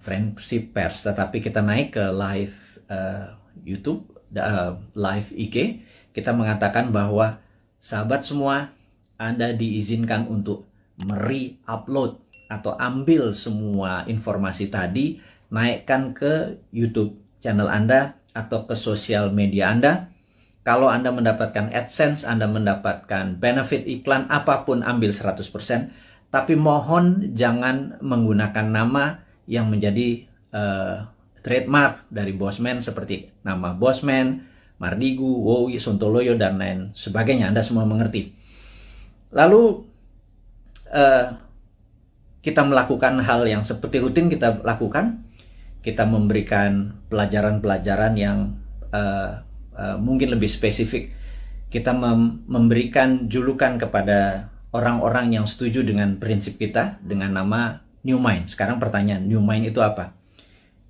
friendship pers, tetapi kita naik ke live YouTube, live IG, kita mengatakan bahwa sahabat semua, Anda diizinkan untuk upload atau ambil semua informasi tadi, naikkan ke YouTube channel Anda atau ke sosial media Anda. Kalau Anda mendapatkan AdSense, Anda mendapatkan benefit iklan, apapun ambil 100%. Tapi mohon jangan menggunakan nama yang menjadi trademark dari Bosman seperti nama Bosman, Mardigu, Wowi, Sontoloyo, dan lain sebagainya. Anda semua mengerti. Lalu kita melakukan hal yang seperti rutin kita lakukan. Kita memberikan pelajaran-pelajaran yang mungkin lebih spesifik. Kita memberikan julukan kepada orang-orang yang setuju dengan prinsip kita dengan nama New Mind. Sekarang pertanyaan, New Mind itu apa?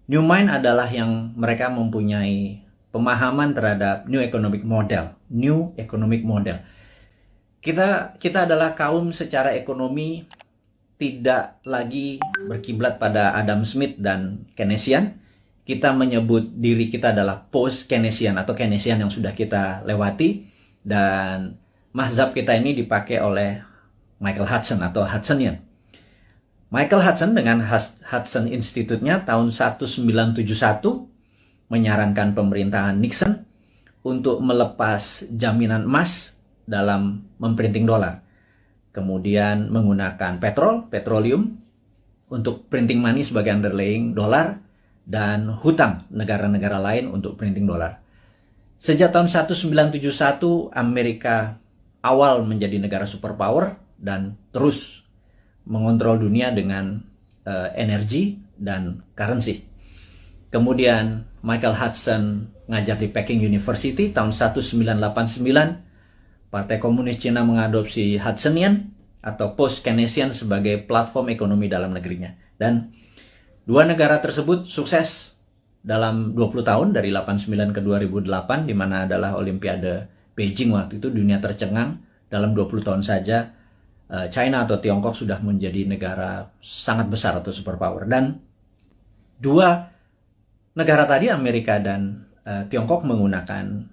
New Mind adalah yang mereka mempunyai pemahaman terhadap New Economic Model. New Economic Model. Kita adalah kaum secara ekonomi tidak lagi berkiblat pada Adam Smith dan Keynesian. Kita menyebut diri kita adalah post-Keynesian atau Keynesian yang sudah kita lewati. Dan mazhab kita ini dipakai oleh Michael Hudson atau Hudsonian. Michael Hudson dengan Hudson Institute-nya tahun 1971 menyarankan pemerintahan Nixon untuk melepas jaminan emas dalam memprinting dolar. Kemudian menggunakan petroleum untuk printing money sebagai underlying dolar, dan hutang negara-negara lain untuk printing dolar. Sejak tahun 1971, Amerika awal menjadi negara superpower dan terus mengontrol dunia dengan energi dan currency. Kemudian Michael Hudson ngajar di Peking University tahun 1989. Partai Komunis Cina mengadopsi Hudsonian atau post-Keynesian sebagai platform ekonomi dalam negerinya. Dan dua negara tersebut sukses dalam 20 tahun dari 89 ke 2008, di mana adalah Olimpiade Beijing waktu itu. Dunia tercengang dalam 20 tahun saja. China atau Tiongkok sudah menjadi negara sangat besar atau superpower. Dan dua negara tadi, Amerika dan Tiongkok, menggunakan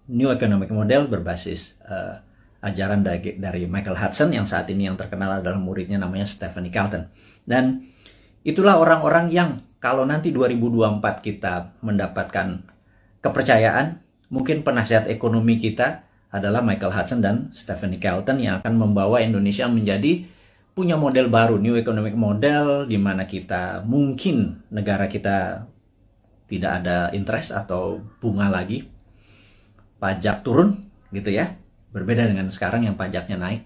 New Economic Model berbasis ajaran dari Michael Hudson yang saat ini yang terkenal adalah muridnya namanya Stephanie Kelton. Dan itulah orang-orang yang kalau nanti 2024 kita mendapatkan kepercayaan, mungkin penasihat ekonomi kita adalah Michael Hudson dan Stephanie Kelton yang akan membawa Indonesia menjadi punya model baru, New Economic Model, di mana kita mungkin negara kita tidak ada interest atau bunga lagi, pajak turun gitu ya, berbeda dengan sekarang yang pajaknya naik.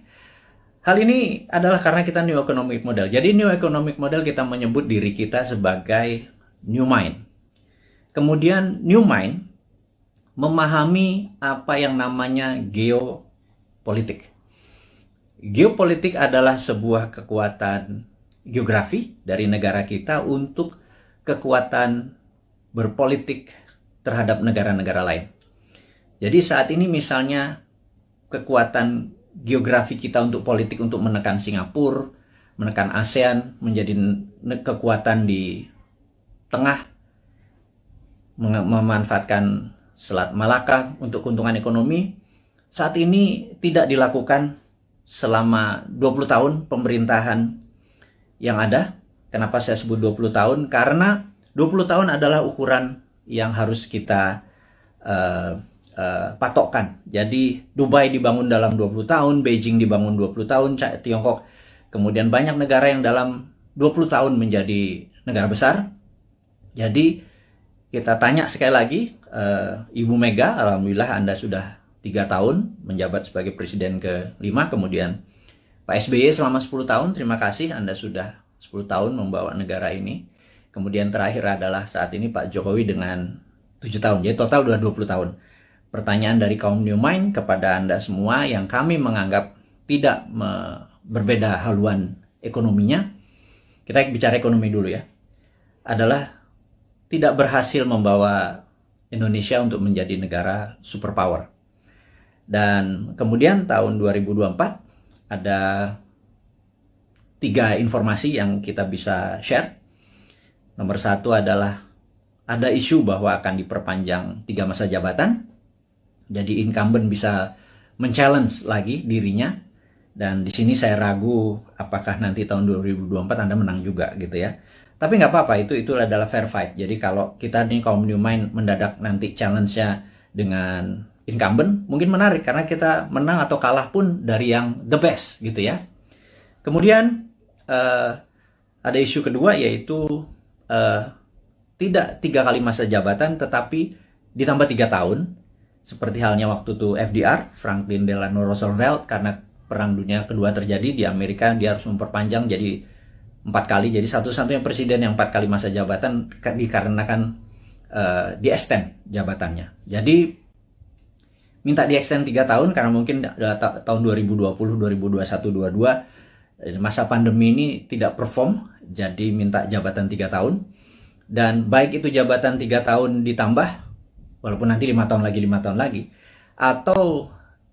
Hal ini adalah karena kita New Economic Model. Jadi New Economic Model kita menyebut diri kita sebagai New Mind. Kemudian New Mind memahami apa yang namanya geopolitik. Geopolitik adalah sebuah kekuatan geografi dari negara kita untuk kekuatan berpolitik terhadap negara-negara lain. Jadi saat ini misalnya kekuatan geografi kita untuk politik untuk menekan Singapura, menekan ASEAN, menjadi kekuatan di tengah, memanfaatkan Selat Malaka untuk keuntungan ekonomi, saat ini tidak dilakukan selama 20 tahun pemerintahan yang ada. Kenapa saya sebut 20 tahun? Karena 20 tahun adalah ukuran yang harus kita patokan. Jadi Dubai dibangun dalam 20 tahun, Beijing dibangun 20 tahun, Tiongkok, kemudian banyak negara yang dalam 20 tahun menjadi negara besar. Jadi kita tanya sekali lagi, Ibu Mega, alhamdulillah Anda sudah 3 tahun menjabat sebagai presiden ke-5, kemudian Pak SBY selama 10 tahun, terima kasih Anda sudah 10 tahun membawa negara ini. Kemudian terakhir adalah saat ini Pak Jokowi dengan 7 tahun, jadi total sudah 20 tahun. Pertanyaan dari kaum New Mind kepada Anda semua yang kami menganggap tidak berbeda haluan ekonominya, kita bicara ekonomi dulu ya, adalah tidak berhasil membawa Indonesia untuk menjadi negara superpower. Dan kemudian tahun 2024 ada 3 informasi yang kita bisa share. Nomor satu adalah ada isu bahwa akan diperpanjang 3 masa jabatan. Jadi incumbent bisa men-challenge lagi dirinya. Dan di sini saya ragu apakah nanti tahun 2024 Anda menang juga gitu ya. Tapi nggak apa-apa, itu adalah fair fight. Jadi kalau kita nih kaum New Mind mendadak nanti challenge-nya dengan incumbent, mungkin menarik karena kita menang atau kalah pun dari yang the best gitu ya. Kemudian ada isu kedua yaitu tidak 3 kali masa jabatan tetapi ditambah 3 tahun, seperti halnya waktu itu FDR, Franklin Delano Roosevelt, karena Perang Dunia Kedua terjadi di Amerika, dia harus memperpanjang jadi 4 kali, jadi satu-satunya presiden yang 4 kali masa jabatan dikarenakan di-extend jabatannya. Jadi minta di-extend 3 tahun karena mungkin tahun 2020, 2021, 2022 masa pandemi ini tidak perform, jadi minta jabatan 3 tahun. Dan baik itu jabatan 3 tahun ditambah, walaupun nanti 5 tahun lagi, 5 tahun lagi, atau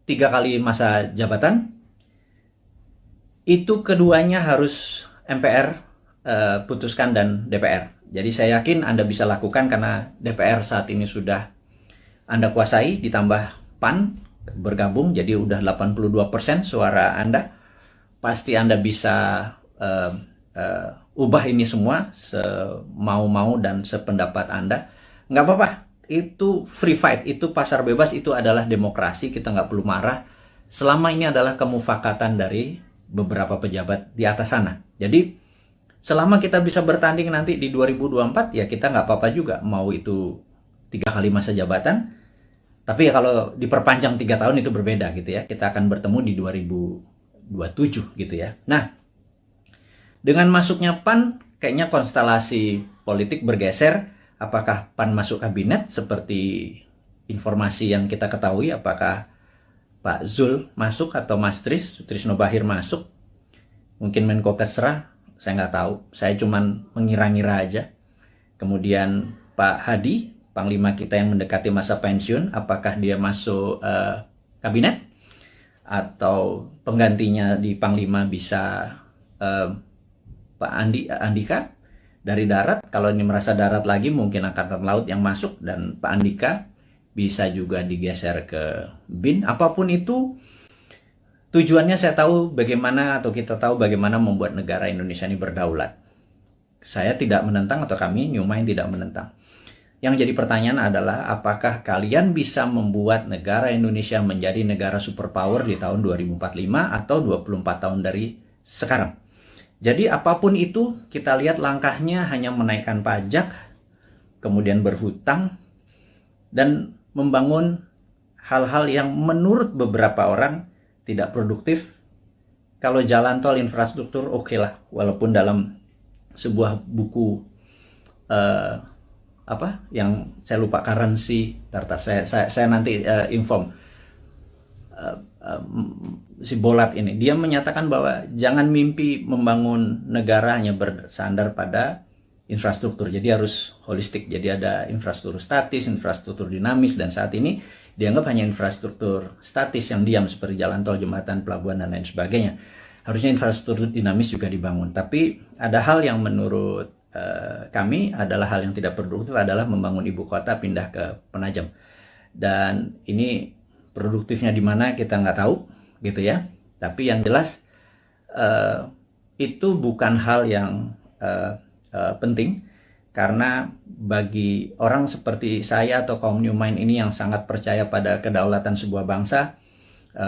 3 kali masa jabatan, itu keduanya harus MPR putuskan dan DPR. Jadi saya yakin Anda bisa lakukan karena DPR saat ini sudah Anda kuasai, ditambah PAN bergabung, jadi udah 82% suara Anda. Pasti Anda bisa ubah ini semua semau-mau dan sependapat Anda. Nggak apa-apa, itu free fight, itu pasar bebas, itu adalah demokrasi, kita nggak perlu marah. Selama ini adalah kemufakatan dari beberapa pejabat di atas sana. Jadi, selama kita bisa bertanding nanti di 2024, ya kita nggak apa-apa juga. Mau itu 3 kali masa jabatan, tapi ya kalau diperpanjang 3 tahun itu berbeda gitu ya. Kita akan bertemu di 2027 gitu ya. Nah, dengan masuknya PAN, kayaknya konstelasi politik bergeser. Apakah PAN masuk kabinet seperti informasi yang kita ketahui? Apakah Pak Zul masuk atau Mas Sutrisno Bahir masuk? Mungkin Menko Kesra, saya nggak tahu. Saya cuman mengira-ngira aja. Kemudian Pak Hadi, Panglima kita yang mendekati masa pensiun, apakah dia masuk kabinet? Atau penggantinya di Panglima bisa Pak Andika dari darat. Kalau ini merasa darat lagi, mungkin Angkatan Laut yang masuk, dan Pak Andika bisa juga digeser ke BIN. Apapun itu, tujuannya saya tahu bagaimana, atau kita tahu bagaimana membuat negara Indonesia ini berdaulat. Saya tidak menentang, atau kami New Mind tidak menentang. Yang jadi pertanyaan adalah, apakah kalian bisa membuat negara Indonesia menjadi negara superpower di tahun 2045 atau 24 tahun dari sekarang? Jadi apapun itu, kita lihat langkahnya hanya menaikkan pajak, kemudian berhutang, dan membangun hal-hal yang menurut beberapa orang tidak produktif. Kalau jalan tol, infrastruktur, oke lah. Walaupun dalam sebuah buku, yang saya lupa currency, saya nanti inform. Si Bolat ini, dia menyatakan bahwa jangan mimpi membangun negara hanya bersandar pada infrastruktur, jadi harus holistik. Jadi ada infrastruktur statis, infrastruktur dinamis, dan saat ini dianggap hanya infrastruktur statis yang diam seperti jalan tol, jembatan, pelabuhan, dan lain sebagainya. Harusnya infrastruktur dinamis juga dibangun. Tapi ada hal yang menurut kami adalah hal yang tidak produktif, adalah membangun ibu kota pindah ke Penajam. Dan ini produktifnya di mana kita nggak tahu gitu ya. Tapi yang jelas itu bukan hal yang penting, karena bagi orang seperti saya atau kaum New Mind ini yang sangat percaya pada kedaulatan sebuah bangsa,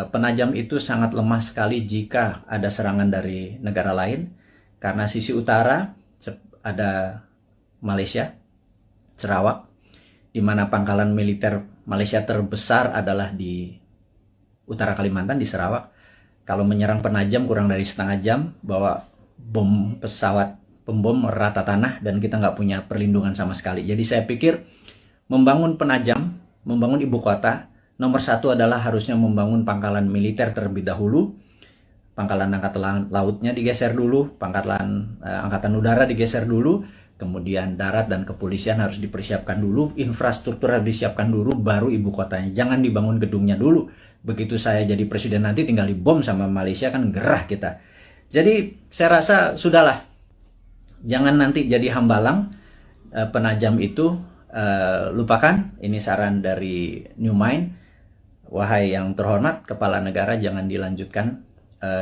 Penajam itu sangat lemah sekali jika ada serangan dari negara lain. Karena sisi utara ada Malaysia, Sarawak, di mana pangkalan militer Malaysia terbesar adalah di utara Kalimantan, di Sarawak. Kalau menyerang Penajam kurang dari setengah jam, bawa bom pesawat pembom rata tanah, dan kita nggak punya perlindungan sama sekali. Jadi saya pikir membangun Penajam, membangun ibu kota, nomor satu adalah harusnya membangun pangkalan militer terlebih dahulu. Pangkalan angkatan lautnya digeser dulu, pangkalan angkatan udara digeser dulu, kemudian darat dan kepolisian harus dipersiapkan dulu, infrastruktur harus disiapkan dulu, baru ibu kotanya. Jangan dibangun gedungnya dulu. Begitu saya jadi presiden nanti tinggal dibom sama Malaysia, kan gerah kita. Jadi saya rasa sudahlah, jangan nanti jadi hambalang penajam itu lupakan. Ini saran dari New Mind. Wahai yang terhormat kepala negara, jangan dilanjutkan.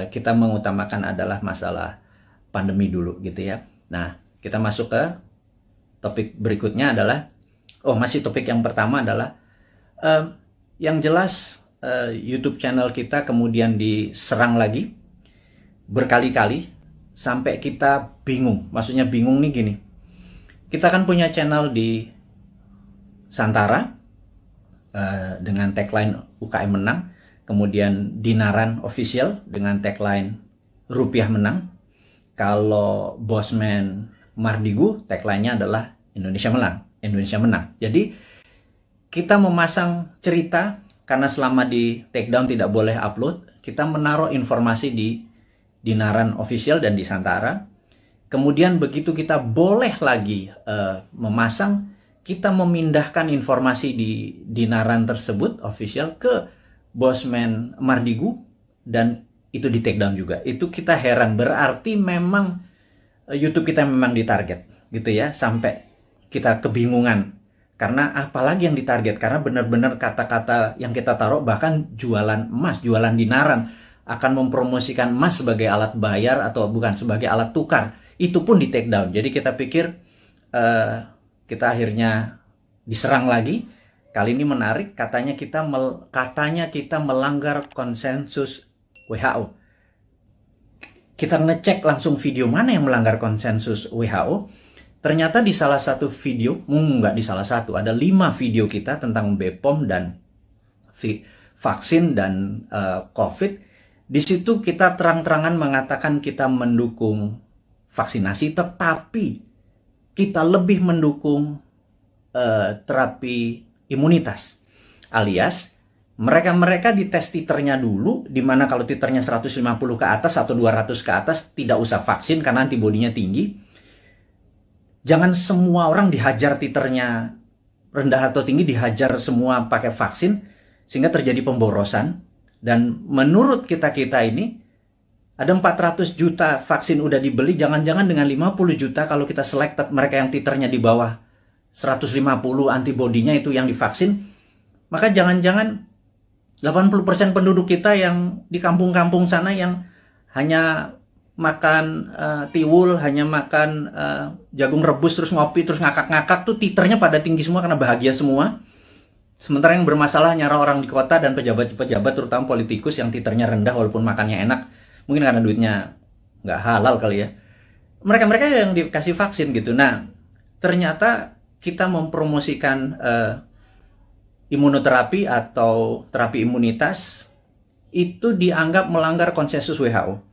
Kita mengutamakan adalah masalah pandemi dulu gitu ya. Nah, kita masuk ke topik berikutnya adalah, masih topik yang pertama adalah yang jelas YouTube channel kita kemudian diserang lagi berkali-kali sampai kita bingung. Maksudnya bingung nih gini. Kita kan punya channel di Santara dengan tagline UKM menang, kemudian Dinaran Official dengan tagline Rupiah menang. Kalau Bosman Mardigu tagline-nya adalah Indonesia menang. Jadi kita memasang cerita karena selama di takedown tidak boleh upload, kita menaruh informasi di Dinaran Official dan di Santara. Kemudian begitu kita boleh lagi memasang, kita memindahkan informasi di Dinaran tersebut official ke Bosman Mardigu dan itu di take down juga. Itu kita heran, berarti memang YouTube kita memang ditarget gitu ya, sampai kita kebingungan. Karena apalagi yang ditarget, karena benar-benar kata-kata yang kita taruh, bahkan jualan emas, jualan dinaran, akan mempromosikan emas sebagai alat bayar atau bukan sebagai alat tukar, itu pun di take down. Jadi kita pikir kita akhirnya diserang lagi. Kali ini menarik, katanya kita melanggar konsensus WHO. Kita ngecek langsung video mana yang melanggar konsensus WHO. Ternyata di salah satu video, nggak di salah satu, ada 5 video kita tentang BPOM dan vaksin dan COVID. Di situ kita terang-terangan mengatakan kita mendukung vaksinasi, tetapi kita lebih mendukung terapi imunitas. Alias, mereka dites titernya dulu, di mana kalau titernya 150 ke atas atau 200 ke atas, tidak usah vaksin karena antibodinya tinggi. Jangan semua orang dihajar titernya rendah atau tinggi, dihajar semua pakai vaksin, sehingga terjadi pemborosan. Dan menurut kita-kita ini, ada 400 juta vaksin udah dibeli, jangan-jangan dengan 50 juta kalau kita selected mereka yang titernya di bawah 150 antibodinya itu yang divaksin, maka jangan-jangan 80% penduduk kita yang di kampung-kampung sana yang hanya makan tiwul, hanya makan jagung rebus, terus ngopi, terus ngakak-ngakak tuh titernya pada tinggi semua karena bahagia semua. Sementara yang bermasalah nyara orang di kota dan pejabat-pejabat, terutama politikus yang titernya rendah walaupun makannya enak, mungkin karena duitnya nggak halal kali ya. Mereka-mereka yang dikasih vaksin gitu. Nah, ternyata kita mempromosikan imunoterapi atau terapi imunitas itu dianggap melanggar konsensus WHO.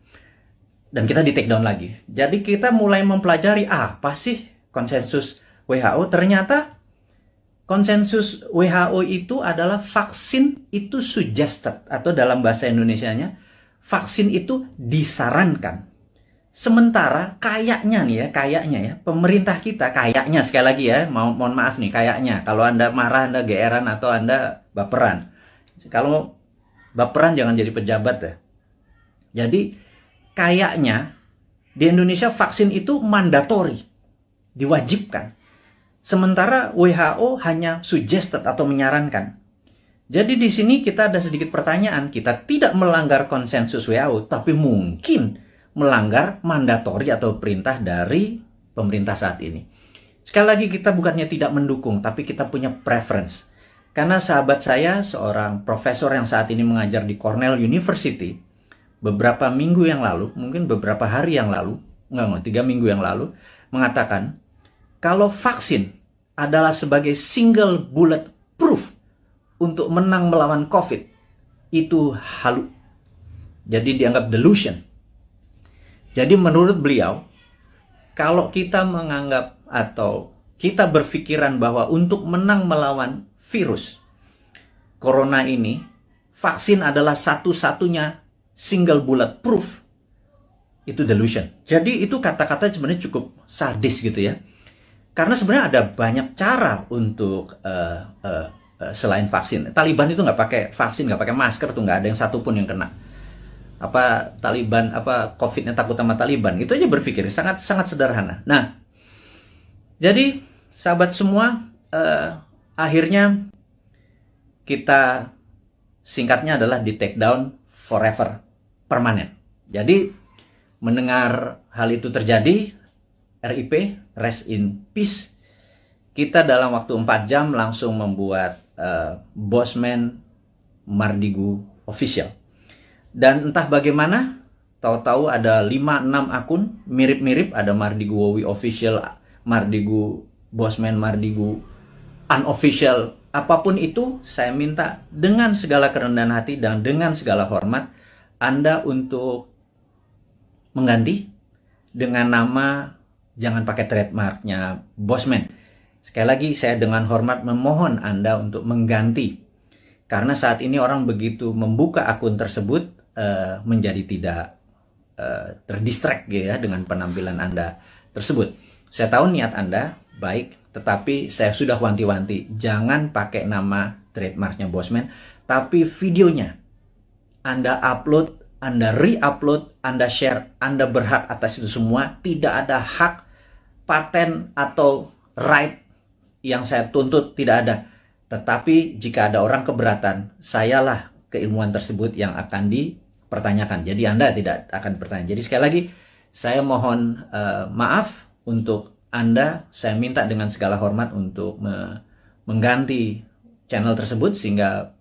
Dan kita di take down lagi. Jadi kita mulai mempelajari apa sih konsensus WHO. Ternyata konsensus WHO itu adalah vaksin itu suggested, atau dalam bahasa Indonesianya, vaksin itu disarankan. Sementara kayaknya nih ya, pemerintah kita kayaknya, sekali lagi ya, mohon maaf nih, kayaknya, kalau Anda marah, Anda geeran, atau Anda baperan. Kalau baperan jangan jadi pejabat ya. Jadi, kayaknya di Indonesia vaksin itu mandatori, diwajibkan. Sementara WHO hanya suggested atau menyarankan. Jadi di sini kita ada sedikit pertanyaan, kita tidak melanggar konsensus WHO, tapi mungkin melanggar mandatori atau perintah dari pemerintah saat ini. Sekali lagi, kita bukannya tidak mendukung, tapi kita punya preference. Karena sahabat saya, seorang profesor yang saat ini mengajar di Cornell University, beberapa minggu yang lalu, mungkin beberapa hari yang lalu, 3 minggu yang lalu, mengatakan, kalau vaksin adalah sebagai single bullet proof untuk menang melawan COVID, itu halu. Jadi dianggap delusion. Jadi menurut beliau, kalau kita menganggap atau kita berpikiran bahwa untuk menang melawan virus corona ini, vaksin adalah satu-satunya single bullet proof, itu delusion. Jadi itu kata-kata sebenarnya cukup sadis gitu ya. Karena sebenarnya ada banyak cara untuk selain vaksin. Taliban itu nggak pakai vaksin, nggak pakai masker tuh, nggak ada yang satupun yang kena. Taliban, COVID-nya takut sama Taliban, itu aja berpikir sangat sederhana. Nah, jadi sahabat semua, akhirnya kita singkatnya adalah di take down forever, permanen. Jadi mendengar hal itu terjadi, RIP, rest in peace, kita dalam waktu 4 jam langsung membuat Bossman Mardigu official. Dan entah bagaimana, tahu-tahu ada 5-6 akun mirip-mirip, ada Mardigu Wowi official, Mardigu Bossman Mardigu unofficial, apapun itu. Saya minta dengan segala kerendahan hati dan dengan segala hormat Anda untuk mengganti dengan nama, jangan pakai trademarknya Bossman. Sekali lagi saya dengan hormat memohon Anda untuk mengganti, karena saat ini orang begitu membuka akun tersebut menjadi tidak terdistract gitu ya dengan penampilan Anda tersebut. Saya tahu niat Anda baik, tetapi saya sudah wanti-wanti, jangan pakai nama trademarknya Bossman, tapi videonya Anda upload, Anda re-upload, Anda share, Anda berhak atas itu semua. Tidak ada hak paten atau right yang saya tuntut, tidak ada. Tetapi jika ada orang keberatan, sayalah keilmuan tersebut yang akan dipertanyakan. Jadi Anda tidak akan bertanya. Jadi sekali lagi, saya mohon maaf untuk Anda. Saya minta dengan segala hormat untuk mengganti channel tersebut, sehingga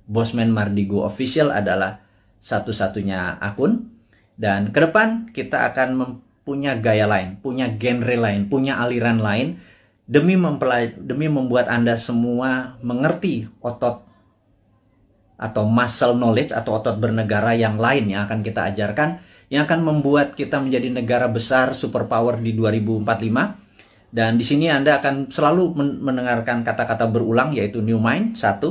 Bossman Mardigu official adalah satu-satunya akun. Dan ke depan kita akan punya gaya lain, punya genre lain, punya aliran lain, demi membuat Anda semua mengerti otot atau muscle knowledge atau otot bernegara yang lain yang akan kita ajarkan, yang akan membuat kita menjadi negara besar superpower di 2045. Dan di sini Anda akan selalu mendengarkan kata-kata berulang, yaitu New Mind 1,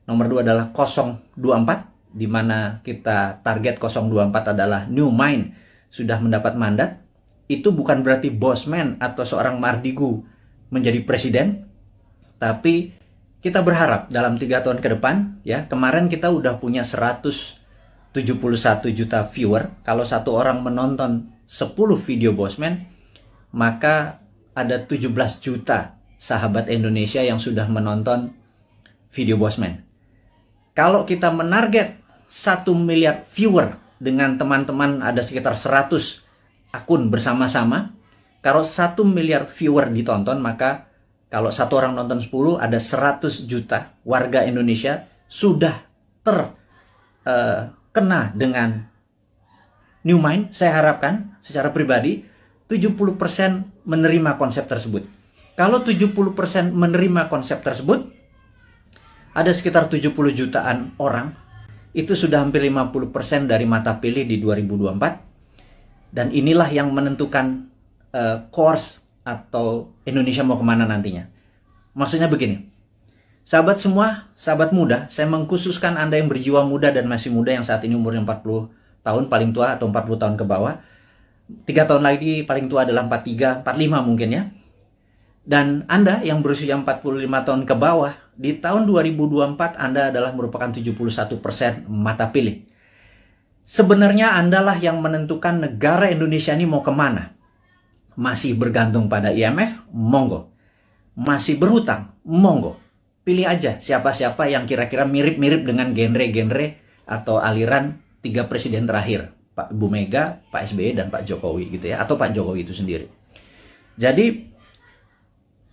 nomor 2 adalah 024, di mana kita target 024 adalah New Mind sudah mendapat mandat. Itu bukan berarti Bossman atau seorang Mardigu menjadi presiden, tapi kita berharap dalam 3 tahun ke depan, ya, kemarin kita udah punya 171 juta viewer. Kalau satu orang menonton 10 video Bossman, maka ada 17 juta sahabat Indonesia yang sudah menonton video Bossman. Kalau kita menarget 1 miliar viewer dengan teman-teman, ada sekitar 100 akun bersama-sama. Kalau 1 miliar viewer ditonton, maka kalau satu orang nonton 10, ada 100 juta warga Indonesia sudah terkena dengan New Mind. Saya harapkan secara pribadi 70% menerima konsep tersebut. Kalau 70% menerima konsep tersebut, ada sekitar 70 jutaan orang. Itu sudah hampir 50% dari mata pilih di 2024. Dan inilah yang menentukan course atau Indonesia mau kemana nantinya. Maksudnya begini, sahabat semua, sahabat muda, saya mengkhususkan Anda yang berjiwa muda dan masih muda, yang saat ini umurnya 40 tahun paling tua atau 40 tahun ke bawah. 3 tahun lagi paling tua adalah 43, 45 mungkin ya. Dan Anda yang berusia 45 tahun ke bawah, di tahun 2024 Anda adalah merupakan 71% mata pilih. Sebenarnya Anda lah yang menentukan negara Indonesia ini mau kemana. Masih bergantung pada IMF? Monggo. Masih berhutang? Monggo. Pilih aja siapa-siapa yang kira-kira mirip-mirip dengan genre-genre atau aliran 3 presiden terakhir. Pak Bu Mega, Pak SBY, dan Pak Jokowi gitu ya. Atau Pak Jokowi itu sendiri. Jadi,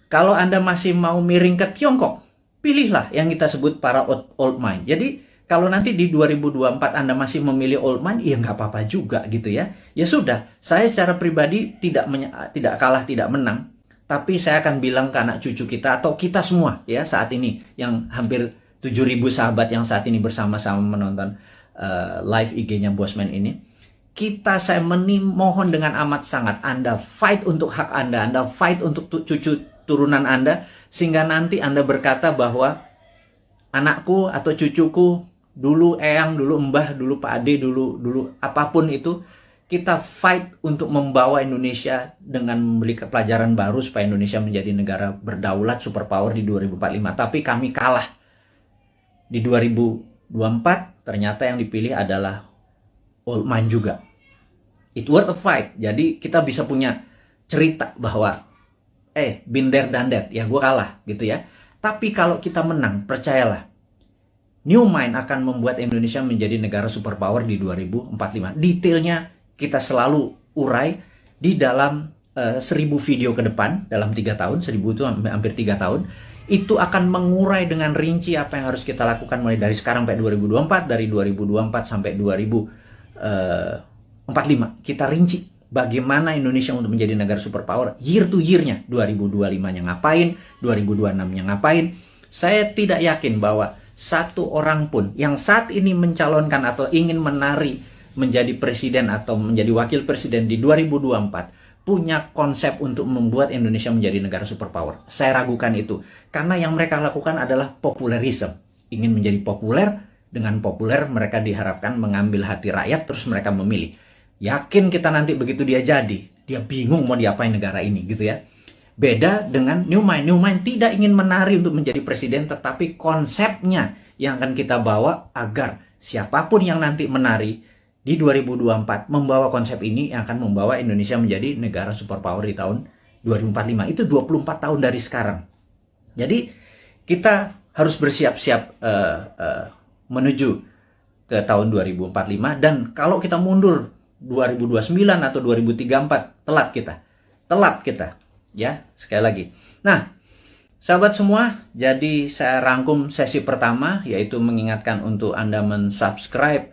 kalau Anda masih mau miring ke Tiongkok, pilihlah yang kita sebut para old mind. Jadi, kalau nanti di 2024 Anda masih memilih old mind, ya nggak apa-apa juga gitu ya. Ya sudah, saya secara pribadi tidak kalah, tidak menang. Tapi saya akan bilang ke anak cucu kita atau kita semua ya saat ini, yang hampir 7.000 sahabat yang saat ini bersama-sama menonton live IG-nya Bossman ini. Saya mohon dengan amat sangat, Anda fight untuk hak Anda, Anda fight untuk cucu turunan Anda, sehingga nanti Anda berkata bahwa anakku atau cucuku, dulu eyang, dulu mbah, dulu Pak Ade, dulu apapun itu, kita fight untuk membawa Indonesia dengan memberi pelajaran baru supaya Indonesia menjadi negara berdaulat superpower di 2045. Tapi kami kalah. Di 2024 ternyata yang dipilih adalah old mind juga. It worth a fight. Jadi kita bisa punya cerita bahwa been there done that, ya gue kalah gitu ya. Tapi kalau kita menang, percayalah, New Mind akan membuat Indonesia menjadi negara superpower di 2045. Detailnya kita selalu urai di dalam 1000 video ke depan dalam 3 tahun, 1000 itu hampir 3 tahun, itu akan mengurai dengan rinci apa yang harus kita lakukan mulai dari sekarang sampai 2024, dari 2024 sampai 2045. Kita rinci bagaimana Indonesia untuk menjadi negara superpower year to year-nya, 2025-nya ngapain, 2026-nya ngapain. Saya tidak yakin bahwa satu orang pun yang saat ini mencalonkan atau ingin menari menjadi presiden atau menjadi wakil presiden di 2024 punya konsep untuk membuat Indonesia menjadi negara superpower. Saya ragukan itu. Karena yang mereka lakukan adalah populerisme. Ingin menjadi populer, dengan populer mereka diharapkan mengambil hati rakyat, terus mereka memilih. Yakin kita nanti begitu dia jadi, dia bingung mau diapain negara ini gitu ya. Beda dengan New Mind. New Mind tidak ingin menari untuk menjadi presiden, tetapi konsepnya yang akan kita bawa agar siapapun yang nanti menari di 2024 membawa konsep ini yang akan membawa Indonesia menjadi negara superpower di tahun 2045. Itu 24 tahun dari sekarang. Jadi kita harus bersiap-siap menuju ke tahun 2045, dan kalau kita mundur 2029 atau 2034 telat kita ya, sekali lagi. Nah, sahabat semua, jadi saya rangkum sesi pertama, yaitu mengingatkan untuk Anda mensubscribe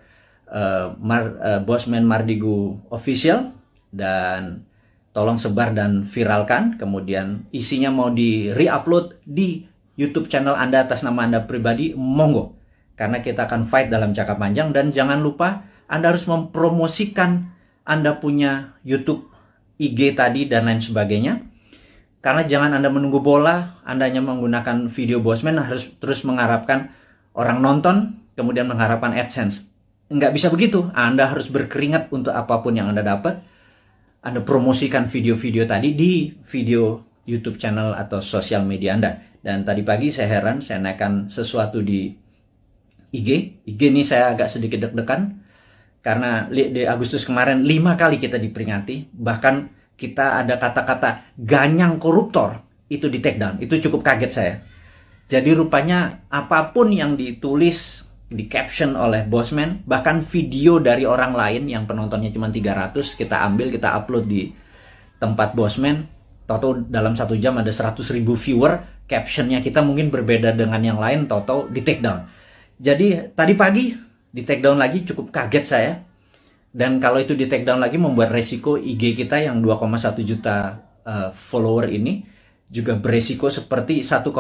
Bosman Mardigu Official, dan tolong sebar dan viralkan. Kemudian isinya mau di re-upload di YouTube channel Anda atas nama Anda pribadi, monggo. Karena kita akan fight dalam jangka panjang. Dan jangan lupa Anda harus mempromosikan Anda punya YouTube, IG tadi dan lain sebagainya. Karena jangan Anda menunggu bola, Anda hanya menggunakan video Bosman harus terus mengharapkan orang nonton, kemudian mengharapkan AdSense. Nggak bisa begitu. Anda harus berkeringat untuk apapun yang Anda dapat. Anda promosikan video-video tadi di video YouTube channel atau sosial media Anda. Dan tadi pagi saya heran, saya naikkan sesuatu di IG. IG ini saya agak sedikit deg-degan. Karena di Agustus kemarin 5 kali kita diperingati. Bahkan kita ada kata-kata ganyang koruptor, itu di take down. Itu cukup kaget saya. Jadi rupanya apapun yang ditulis, di caption oleh Bosman, bahkan video dari orang lain yang penontonnya cuma 300, kita ambil, kita upload di tempat Bosman, toto dalam 1 jam ada 100.000 viewer, captionnya kita mungkin berbeda dengan yang lain, toto di take down. Jadi tadi pagi di take down lagi, cukup kaget saya. Dan kalau itu di take down lagi membuat resiko IG kita yang 2,1 juta follower ini juga beresiko seperti 1,5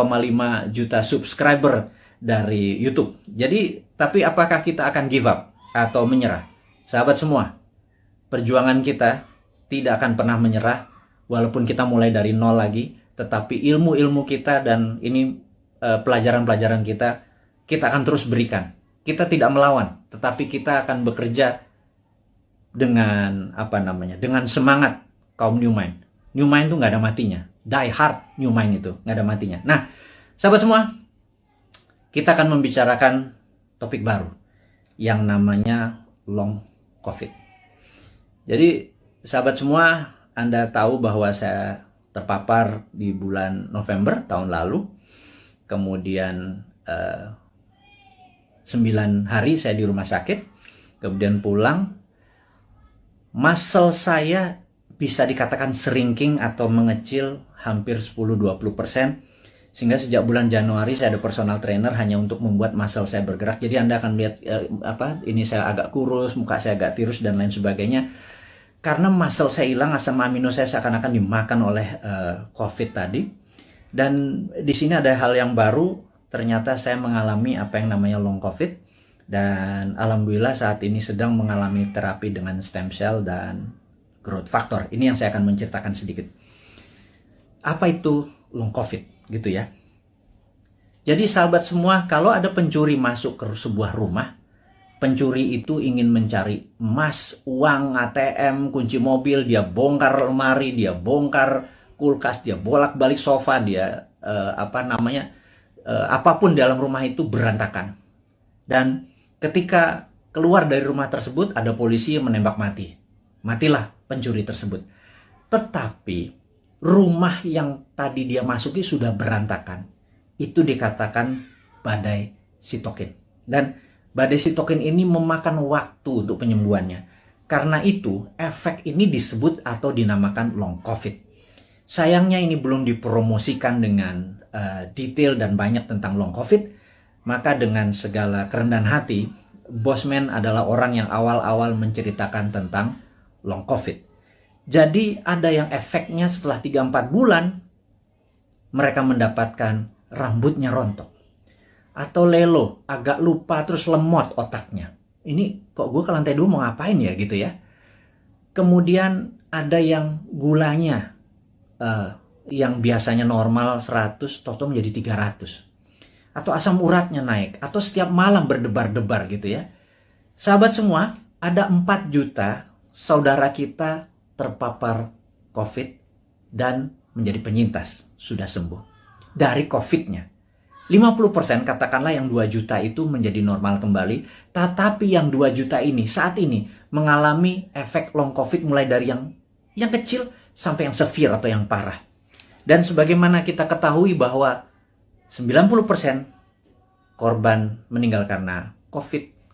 juta subscriber dari YouTube. Jadi, tapi apakah kita akan give up atau menyerah? Sahabat semua, perjuangan kita tidak akan pernah menyerah walaupun kita mulai dari nol lagi, tetapi ilmu-ilmu kita dan ini pelajaran-pelajaran kita akan terus berikan. Kita tidak melawan, tetapi kita akan bekerja dengan dengan semangat kaum New Mind. New Mind itu nggak ada matinya. Die hard New Mind itu nggak ada matinya. Nah, sahabat semua, kita akan membicarakan topik baru yang namanya long COVID. Jadi sahabat semua, Anda tahu bahwa saya terpapar di bulan November tahun lalu. Kemudian 9 hari saya di rumah sakit. Kemudian pulang. Muscle saya bisa dikatakan shrinking atau mengecil hampir 10-20%. Sehingga sejak bulan Januari saya ada personal trainer hanya untuk membuat muscle saya bergerak. Jadi Anda akan lihat ini saya agak kurus, muka saya agak tirus dan lain sebagainya. Karena muscle saya hilang, asam amino saya seakan-akan dimakan oleh COVID tadi. Dan di sini ada hal yang baru, ternyata saya mengalami apa yang namanya long COVID. Dan alhamdulillah saat ini sedang mengalami terapi dengan stem cell dan growth factor. Ini yang saya akan menceritakan sedikit. Apa itu long COVID? Gitu ya. Jadi sahabat semua, kalau ada pencuri masuk ke sebuah rumah, pencuri itu ingin mencari emas, uang, ATM, kunci mobil, dia bongkar lemari, dia bongkar kulkas, dia bolak-balik sofa, dia apapun dalam rumah itu berantakan. Dan ketika keluar dari rumah tersebut, ada polisi yang menembak mati. Matilah pencuri tersebut. Tetapi rumah yang tadi dia masuki sudah berantakan. Itu dikatakan badai sitokin. Dan badai sitokin ini memakan waktu untuk penyembuhannya. Karena itu, efek ini disebut atau dinamakan long COVID. Sayangnya ini belum dipromosikan dengan detail dan banyak tentang long COVID. Maka dengan segala kerendahan hati, Bosman adalah orang yang awal-awal menceritakan tentang long COVID. Jadi ada yang efeknya setelah 3-4 bulan, mereka mendapatkan rambutnya rontok. Atau lelo, agak lupa terus lemot otaknya. Ini kok gue ke lantai 2 mau ngapain ya gitu ya. Kemudian ada yang gulanya, yang biasanya normal 100, toto menjadi 300. Atau asam uratnya naik, atau setiap malam berdebar-debar gitu ya. Sahabat semua, ada 4 juta saudara kita terpapar COVID dan menjadi penyintas, sudah sembuh dari COVID-nya. 50% katakanlah yang 2 juta itu menjadi normal kembali, tetapi yang 2 juta ini saat ini mengalami efek long COVID mulai dari yang kecil sampai yang severe atau yang parah. Dan sebagaimana kita ketahui bahwa 90% korban meninggal karena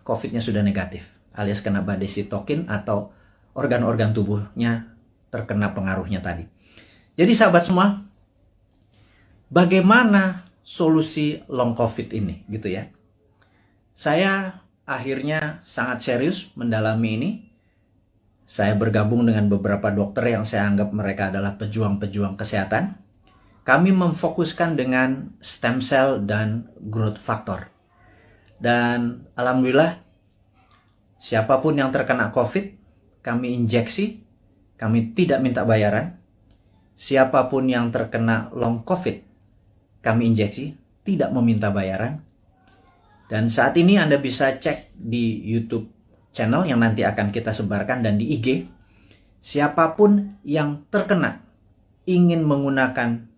COVID-nya sudah negatif, alias kena badai sitokin atau organ-organ tubuhnya terkena pengaruhnya tadi. Jadi sahabat semua, bagaimana solusi long COVID ini gitu ya? Saya akhirnya sangat serius mendalami ini. Saya bergabung dengan beberapa dokter yang saya anggap mereka adalah pejuang-pejuang kesehatan. Kami memfokuskan dengan stem cell dan growth factor. Dan alhamdulillah, siapapun yang terkena COVID, kami injeksi, kami tidak minta bayaran. Siapapun yang terkena long COVID, kami injeksi, tidak meminta bayaran. Dan saat ini Anda bisa cek di YouTube channel yang nanti akan kita sebarkan dan di IG. Siapapun yang terkena ingin menggunakan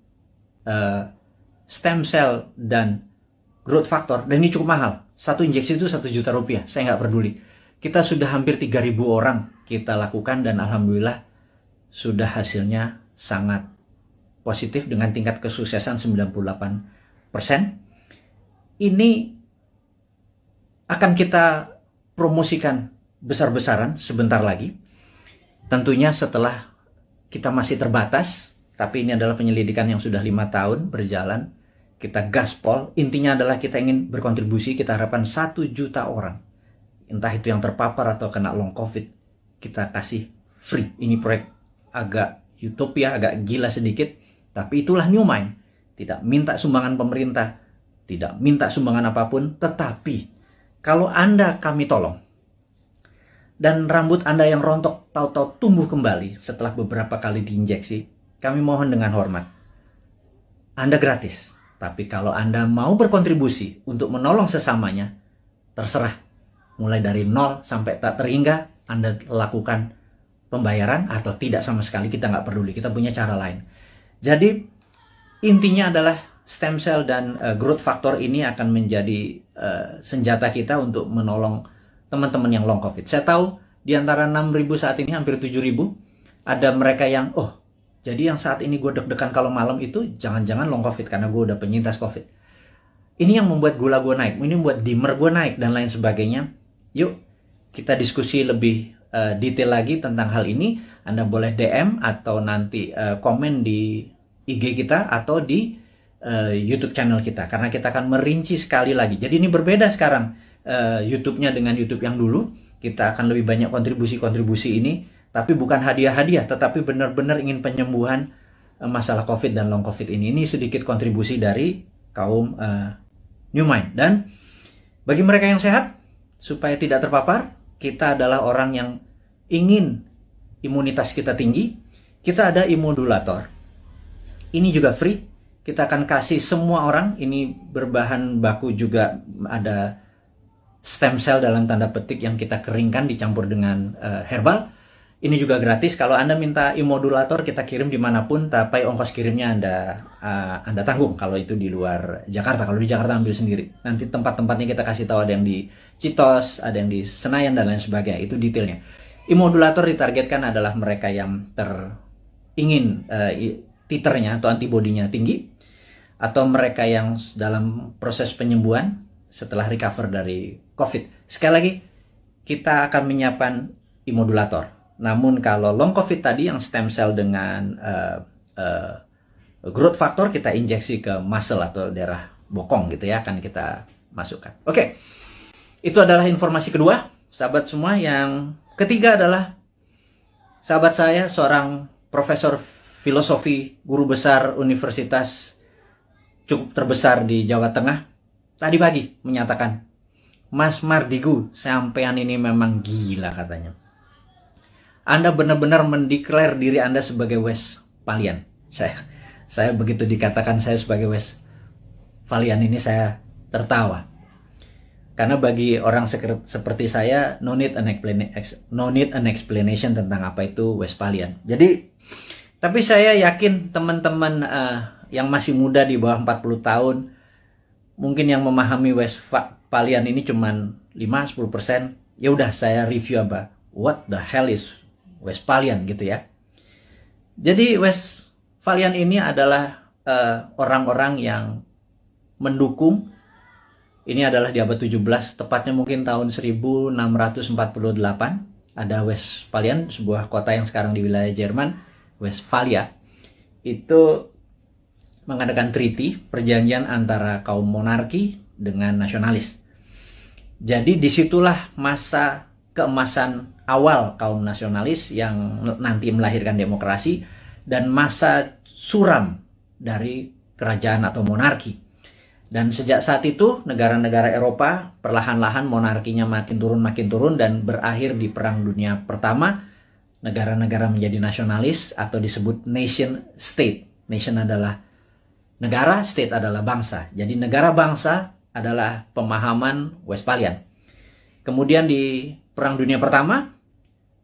stem cell dan growth factor, dan ini cukup mahal. Satu injeksi itu 1 juta rupiah, saya nggak peduli. Kita sudah hampir 3.000 orang kita lakukan dan alhamdulillah sudah hasilnya sangat positif dengan tingkat kesuksesan 98%. Ini akan kita promosikan besar-besaran sebentar lagi. Tentunya setelah kita masih terbatas, tapi ini adalah penyelidikan yang sudah 5 tahun berjalan. Kita gaspol, intinya adalah kita ingin berkontribusi, kita harapkan 1 juta orang. Entah itu yang terpapar atau kena long COVID, kita kasih free. Ini proyek agak utopia, agak gila sedikit, tapi itulah New Mind. Tidak minta sumbangan pemerintah, tidak minta sumbangan apapun, tetapi kalau Anda kami tolong, dan rambut Anda yang rontok tahu-tahu tumbuh kembali setelah beberapa kali diinjeksi, kami mohon dengan hormat, Anda gratis. Tapi kalau Anda mau berkontribusi untuk menolong sesamanya, terserah. Mulai dari 0 sampai tak terhingga, Anda lakukan pembayaran atau tidak sama sekali, kita nggak peduli, kita punya cara lain. Jadi intinya adalah stem cell dan growth factor ini akan menjadi senjata kita untuk menolong teman-teman yang long COVID. Saya tahu di antara 6.000 saat ini hampir 7.000 ada mereka yang jadi yang saat ini gue deg-degan kalau malam itu jangan-jangan long COVID karena gue udah penyintas COVID. Ini yang membuat gula gue naik, ini membuat dimmer gue naik dan lain sebagainya. Yuk kita diskusi lebih detail lagi tentang hal ini. Anda boleh DM atau nanti komen di IG kita atau di YouTube channel kita, karena kita akan merinci sekali lagi. Jadi ini berbeda sekarang YouTube-nya dengan YouTube yang dulu. Kita akan lebih banyak kontribusi-kontribusi ini, tapi bukan hadiah-hadiah, tetapi benar-benar ingin penyembuhan masalah COVID dan long COVID ini. Ini sedikit kontribusi dari kaum New Mind. Dan bagi mereka yang sehat, supaya tidak terpapar, kita adalah orang yang ingin imunitas kita tinggi. Kita ada immodulator. Ini juga free. Kita akan kasih semua orang. Ini berbahan baku juga ada stem cell dalam tanda petik yang kita keringkan dicampur dengan herbal. Ini juga gratis. Kalau Anda minta immodulator, kita kirim dimanapun, tapi ongkos kirimnya Anda tanggung kalau itu di luar Jakarta. Kalau di Jakarta ambil sendiri. Nanti tempat-tempatnya kita kasih tahu, ada yang di Citos, ada yang di Senayan, dan lain sebagainya. Itu detailnya. Immodulator ditargetkan adalah mereka yang ingin titernya atau antibodinya tinggi, atau mereka yang dalam proses penyembuhan setelah recover dari COVID. Sekali lagi, kita akan menyiapkan immodulator. Namun kalau long COVID tadi yang stem cell dengan growth factor, kita injeksi ke muscle atau daerah bokong gitu ya, akan kita masukkan. Oke, itu adalah informasi kedua, sahabat semua. Yang ketiga adalah sahabat saya, seorang profesor filosofi, guru besar universitas cukup terbesar di Jawa Tengah, tadi pagi menyatakan, Mas Mardigu, sampean ini memang gila katanya. Anda benar-benar mendeklar diri Anda sebagai Westphalian. Saya begitu dikatakan saya sebagai Westphalian ini saya tertawa. Karena bagi orang seperti saya, no need an explanation tentang apa itu Westphalian. Jadi, tapi saya yakin teman-teman yang masih muda di bawah 40 tahun, mungkin yang memahami Westphalian ini cuman 5-10%. Ya udah, saya review apa, what the hell is Westphalian gitu ya. Jadi Westphalian ini adalah orang-orang yang mendukung. Ini adalah di abad 17, tepatnya mungkin tahun 1648. Ada Westphalian, sebuah kota yang sekarang di wilayah Jerman, Westphalia. Itu mengadakan treaty, perjanjian antara kaum monarki dengan nasionalis. Jadi disitulah masa keemasan awal kaum nasionalis yang nanti melahirkan demokrasi, dan masa suram dari kerajaan atau monarki. Dan sejak saat itu negara-negara Eropa perlahan-lahan monarkinya makin turun dan berakhir di Perang Dunia Pertama. Negara-negara menjadi nasionalis atau disebut nation state. Nation adalah negara, state adalah bangsa. Jadi negara bangsa adalah pemahaman Westphalian. Kemudian di Perang Dunia Pertama,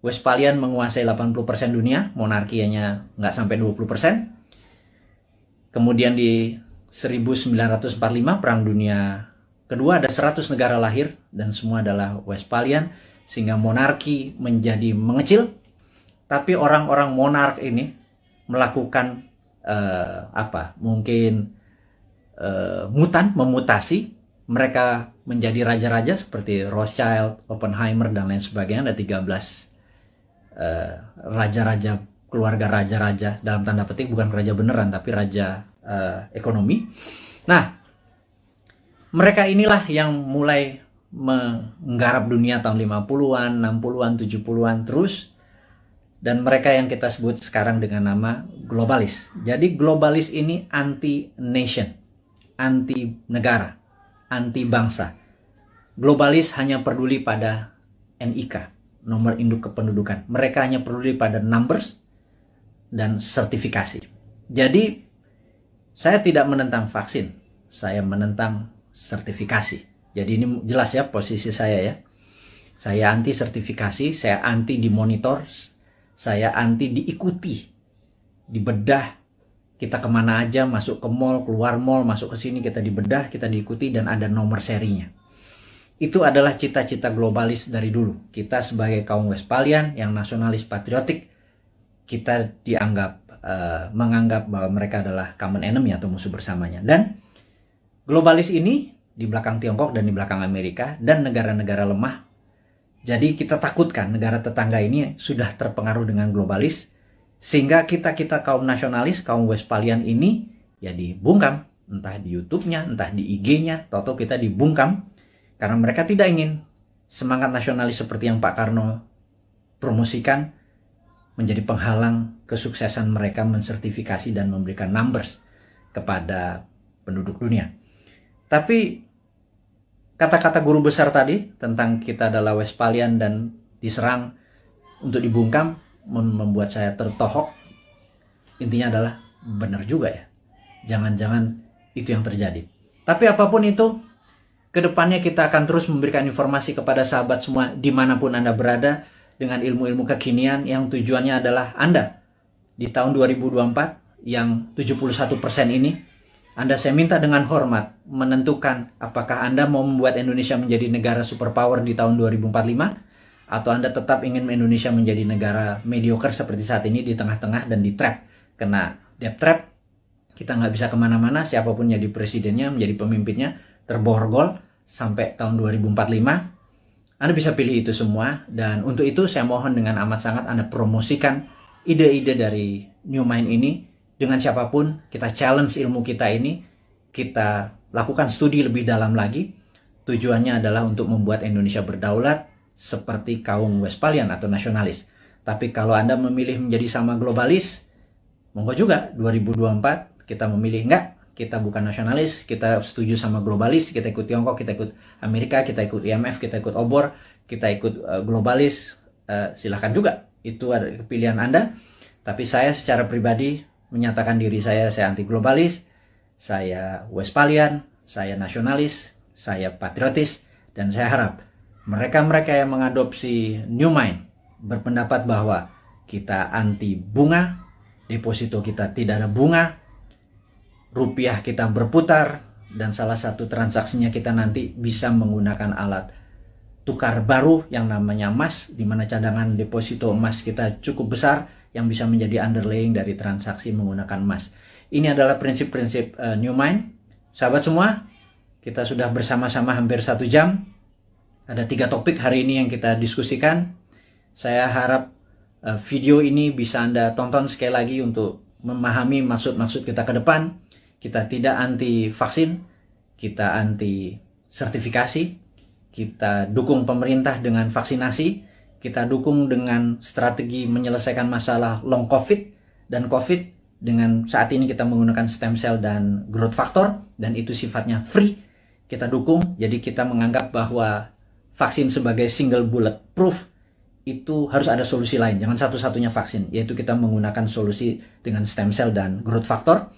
Westphalian menguasai 80% dunia, monarkinya nggak sampai 20%. Kemudian di 1945, Perang Dunia Kedua, ada 100 negara lahir dan semua adalah Westphalian, sehingga monarki menjadi mengecil. Tapi orang-orang monark ini melakukan memutasi. Mereka menjadi raja-raja seperti Rothschild, Oppenheimer, dan lain sebagainya. Ada 13 raja-raja, keluarga raja-raja, dalam tanda petik, bukan raja beneran, tapi raja ekonomi. Nah, mereka inilah yang mulai menggarap dunia tahun 50-an, 60-an, 70-an terus. Dan mereka yang kita sebut sekarang dengan nama globalis. Jadi globalis ini anti-nation, anti-negara, anti-bangsa. Globalis hanya peduli pada NIK, nomor induk kependudukan. Mereka hanya peduli pada numbers dan sertifikasi. Jadi saya tidak menentang vaksin, saya menentang sertifikasi. Jadi ini jelas ya posisi saya ya. Saya anti sertifikasi, saya anti dimonitor, saya anti diikuti, dibedah. Kita kemana aja, masuk ke mall, keluar mall, masuk ke sini, kita dibedah, kita diikuti, dan ada nomor serinya. Itu adalah cita-cita globalis dari dulu. Kita sebagai kaum Westphalian yang nasionalis patriotik, kita menganggap bahwa mereka adalah common enemy atau musuh bersamanya. Dan globalis ini di belakang Tiongkok dan di belakang Amerika dan negara-negara lemah. Jadi kita takutkan negara tetangga ini sudah terpengaruh dengan globalis, sehingga kita kaum nasionalis, kaum Westphalian ini ya dibungkam, entah di YouTube-nya, entah di IG-nya, atau kita dibungkam karena mereka tidak ingin semangat nasionalis seperti yang Pak Karno promosikan menjadi penghalang kesuksesan mereka mensertifikasi dan memberikan numbers kepada penduduk dunia. Tapi kata-kata guru besar tadi tentang kita adalah Westphalian dan diserang untuk dibungkam membuat saya tertohok. Intinya adalah benar juga ya. Jangan-jangan itu yang terjadi. Tapi apapun itu, kedepannya kita akan terus memberikan informasi kepada sahabat semua dimanapun Anda berada dengan ilmu-ilmu kekinian yang tujuannya adalah Anda di tahun 2024 yang 71% ini, saya minta dengan hormat menentukan apakah Anda mau membuat Indonesia menjadi negara superpower di tahun 2045 atau Anda tetap ingin Indonesia menjadi negara mediocre seperti saat ini di tengah-tengah dan di trap kena debt trap, kita nggak bisa kemana-mana, siapapun jadi presidennya, menjadi pemimpinnya, terborgol sampai tahun 2045. Anda bisa pilih itu semua, dan untuk itu saya mohon dengan amat sangat Anda promosikan ide-ide dari New Mind ini dengan siapapun. Kita challenge ilmu kita ini, kita lakukan studi lebih dalam lagi. Tujuannya adalah untuk membuat Indonesia berdaulat seperti kaum Westphalian atau nasionalis. Tapi kalau Anda memilih menjadi sama globalis, monggo juga 2024 kita memilih enggak, kita bukan nasionalis, kita setuju sama globalis, kita ikut Tiongkok, kita ikut Amerika, kita ikut IMF, kita ikut obor, kita ikut globalis, silahkan juga. Itu ada pilihan Anda. Tapi saya secara pribadi menyatakan diri saya anti globalis, saya Westphalian, saya nasionalis, saya patriotis, dan saya harap mereka-mereka yang mengadopsi New Mind berpendapat bahwa kita anti bunga, deposito kita tidak ada bunga, rupiah kita berputar, dan salah satu transaksinya kita nanti bisa menggunakan alat tukar baru yang namanya emas, di mana cadangan deposito emas kita cukup besar yang bisa menjadi underlying dari transaksi menggunakan emas. Ini adalah prinsip-prinsip New Mind. Sahabat semua, kita sudah bersama-sama hampir 1 jam. Ada 3 topik hari ini yang kita diskusikan. Saya harap video ini bisa Anda tonton sekali lagi untuk memahami maksud-maksud kita ke depan. Kita tidak anti vaksin, kita anti sertifikasi, kita dukung pemerintah dengan vaksinasi, kita dukung dengan strategi menyelesaikan masalah long COVID dan COVID dengan saat ini kita menggunakan stem cell dan growth factor, dan itu sifatnya free, kita dukung. Jadi kita menganggap bahwa vaksin sebagai single bullet proof itu harus ada solusi lain, jangan satu-satunya vaksin, yaitu kita menggunakan solusi dengan stem cell dan growth factor.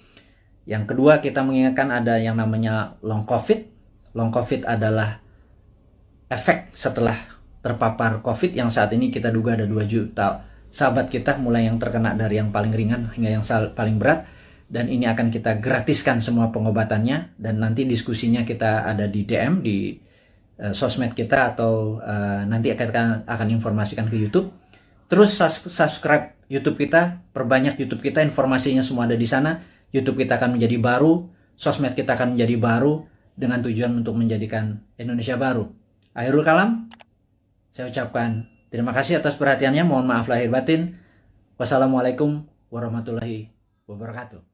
Yang kedua, kita mengingatkan ada yang namanya long COVID. Long COVID adalah efek setelah terpapar COVID yang saat ini kita duga ada 2 juta sahabat kita, mulai yang terkena dari yang paling ringan hingga yang paling berat. Dan ini akan kita gratiskan semua pengobatannya, dan nanti diskusinya kita ada di DM, di sosmed kita, atau nanti akan informasikan ke YouTube. Terus subscribe YouTube kita, perbanyak YouTube kita, informasinya semua ada di sana. YouTube kita akan menjadi baru, sosmed kita akan menjadi baru, dengan tujuan untuk menjadikan Indonesia baru. Akhirul kalam, saya ucapkan terima kasih atas perhatiannya, mohon maaf lahir batin. Wassalamualaikum warahmatullahi wabarakatuh.